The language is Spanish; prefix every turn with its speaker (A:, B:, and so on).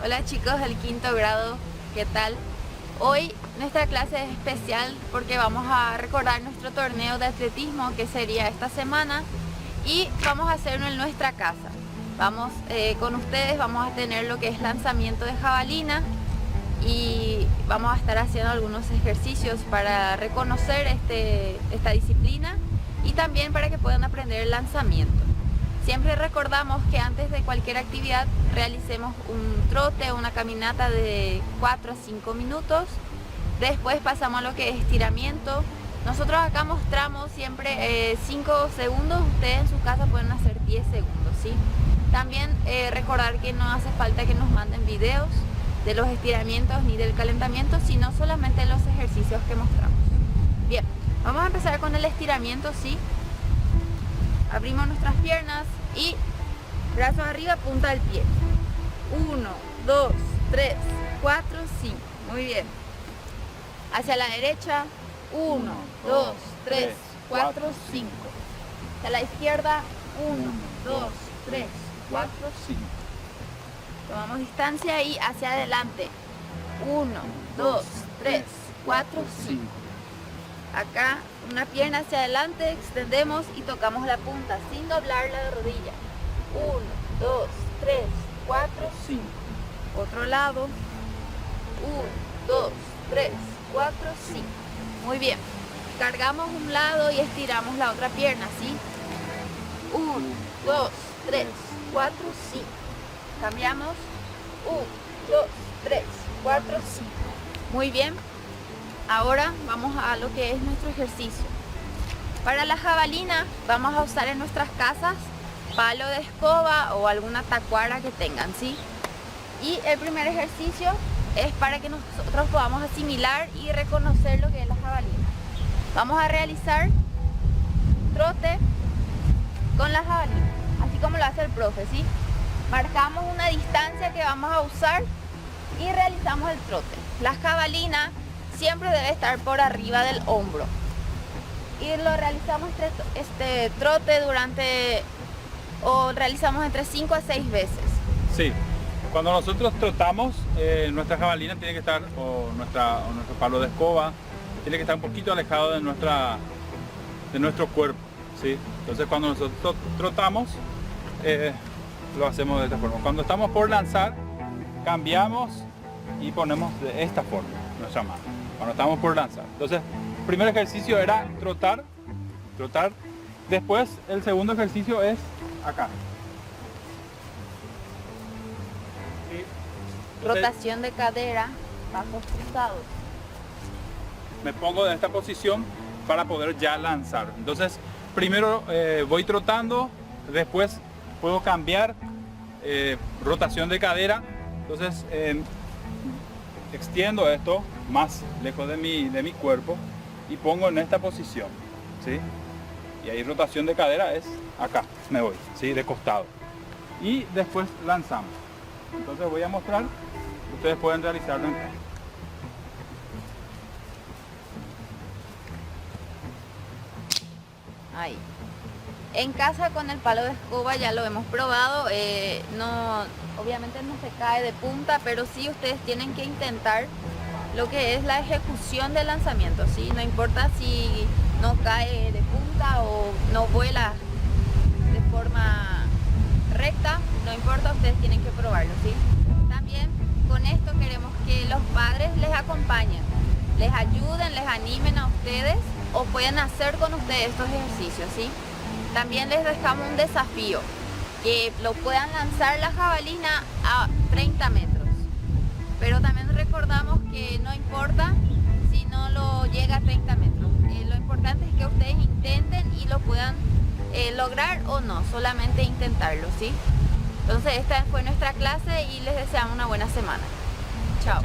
A: Hola chicos del quinto grado, ¿qué tal? Hoy nuestra clase es especial porque vamos a recordar nuestro torneo de atletismo que sería esta semana y vamos a hacerlo en nuestra casa. Vamos con ustedes, vamos a tener lo que es lanzamiento de jabalina y vamos a estar haciendo algunos ejercicios para reconocer esta disciplina y también para que puedan aprender el lanzamiento. Siempre recordamos que antes de cualquier actividad realicemos un trote o una caminata de 4 a 5 minutos. Después pasamos a lo que es estiramiento. Nosotros acá mostramos siempre 5 segundos, ustedes en su casa pueden hacer 10 segundos, ¿sí? También recordar que no hace falta que nos manden videos de los estiramientos ni del calentamiento, sino solamente los ejercicios que mostramos. Bien, vamos a empezar con el estiramiento, ¿sí? Abrimos nuestras piernas y brazos arriba, punta del pie. 1, 2, 3, 4, 5. Muy bien. Hacia la derecha. 1, 2, 3, 4, 5. Hacia la izquierda. 1, 2, 3, 4, 5. Tomamos distancia y hacia adelante. 1, 2, 3, 4, 5. Acá una pierna hacia adelante, extendemos y tocamos la punta sin doblar la rodilla. 1, 2, 3, 4, 5. Otro lado. 1, 2, 3, 4, 5. Muy bien. Cargamos un lado y estiramos la otra pierna, ¿sí? 1, 2, 3, 4, 5. Cambiamos. 1, 2, 3, 4, 5. Muy bien. Ahora vamos a lo que es nuestro ejercicio. Para la jabalina vamos a usar en nuestras casas palo de escoba o alguna tacuara que tengan, ¿sí? Y el primer ejercicio es para que nosotros podamos asimilar y reconocer lo que es la jabalina. Vamos a realizar trote con la jabalina, así como lo hace el profe, ¿sí? Marcamos una distancia que vamos a usar y realizamos el trote. La jabalina siempre debe estar por arriba del hombro y lo realizamos este trote realizamos entre 5 a 6 veces.
B: Sí, cuando nosotros trotamos, nuestra jabalina tiene que estar, o nuestro palo de escoba, tiene que estar un poquito alejado de nuestro cuerpo, ¿sí? Entonces cuando nosotros trotamos, lo hacemos de esta forma. Cuando estamos por lanzar, cambiamos y ponemos de esta forma nuestra mano. Cuando estamos por lanzar. Entonces, el primer ejercicio era trotar. Después, el segundo ejercicio es acá.
A: Rotación de cadera, bajos cruzados.
B: Me pongo en esta posición para poder ya lanzar. Entonces, primero voy trotando, después puedo cambiar rotación de cadera. Entonces, extiendo esto más lejos de mi cuerpo y pongo en esta posición, ¿sí? Y ahí rotación de cadera es acá, me voy, ¿sí? De costado. Y después lanzamos. Entonces voy a mostrar, ustedes pueden realizarlo en casa.
A: Ahí. En casa con el palo de escoba ya lo hemos probado, obviamente no se cae de punta, pero sí ustedes tienen que intentar lo que es la ejecución del lanzamiento, ¿sí? No importa si no cae de punta o no vuela de forma recta, no importa, ustedes tienen que probarlo, ¿sí? También con esto queremos que los padres les acompañen, les ayuden, les animen a ustedes o pueden hacer con ustedes estos ejercicios, ¿sí? También les dejamos un desafío, que lo puedan lanzar la jabalina a 30 metros. Pero también recordamos que no importa si no lo llega a 30 metros. Lo importante es que ustedes intenten y lo puedan lograr o no, solamente intentarlo, ¿sí? Entonces esta fue nuestra clase y les deseamos una buena semana. Chao.